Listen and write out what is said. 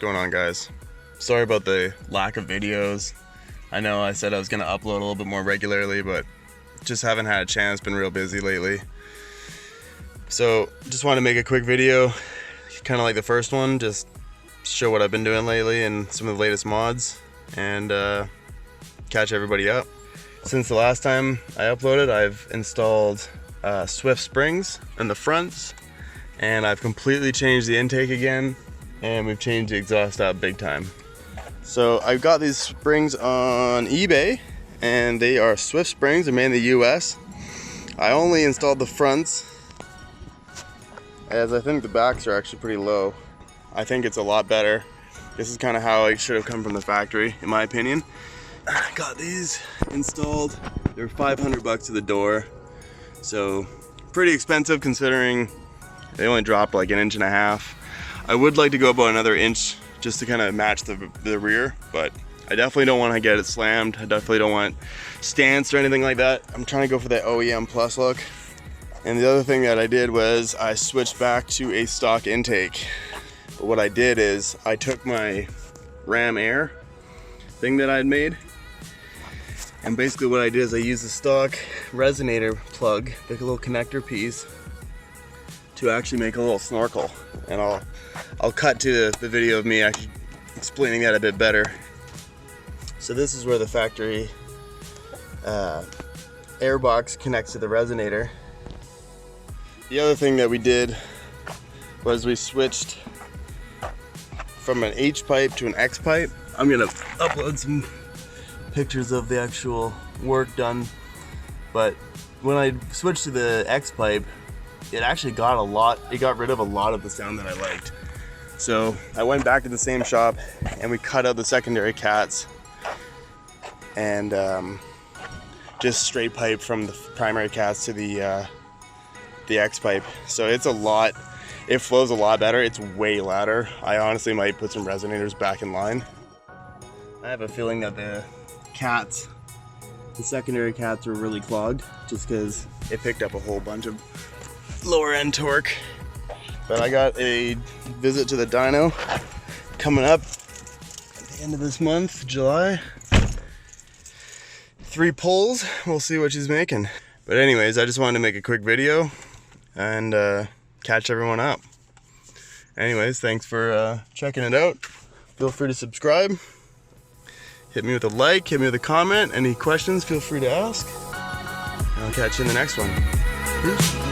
going on, guys? Sorry about the lack of videos. I know I said I was gonna upload a little bit more regularly, but just haven't had a chance, been real busy lately. So just wanted to make a quick video, kind of like the first one, just show what I've been doing lately and some of the latest mods, and catch everybody up. Since the last time I uploaded, I've installed Swift springs in the fronts, and I've completely changed the intake again, and we've changed the exhaust out big time. So I got these springs on eBay, and they are Swift springs. They're made in the US. I only installed the fronts, as I think the backs are actually pretty low. I think it's a lot better. This is kind of how it should have come from the factory, in my opinion. I got these installed. They're 500 bucks to the door, so pretty expensive considering they only drop like 1.5 inches. I would like to go about another inch just to kind of match the rear, but I definitely don't want to get it slammed. I definitely don't want stance or anything like that. I'm trying to go for that OEM Plus look. And the other thing that I did was I switched back to a stock intake. But what I did is I took my Ram Air thing that I'd made, and basically what I did is I used the stock resonator plug, like a little connector piece, to actually make a little snorkel. And I'll cut to the video of me actually explaining that a bit better. So this is where the factory air box connects to the resonator. The other thing that we did was we switched from an H pipe to an X pipe. I'm gonna upload some pictures of the actual work done, but when I switched to the X pipe, it actually got rid of a lot of the sound that I liked. So I went back to the same shop and we cut out the secondary cats and just straight pipe from the primary cats to the X pipe. So it flows a lot better. It's way louder. I honestly might put some resonators back in line. I have a feeling that the secondary cats were really clogged just because it picked up a whole bunch of lower end torque. But I got a visit to the dyno coming up at the end of this month, July. 3 pulls, we'll see what she's making. But anyways, I just wanted to make a quick video and catch everyone up. Anyways, thanks for checking it out. Feel free to subscribe. Hit me with a like, hit me with a comment. Any questions, feel free to ask. And I'll catch you in the next one. Peace.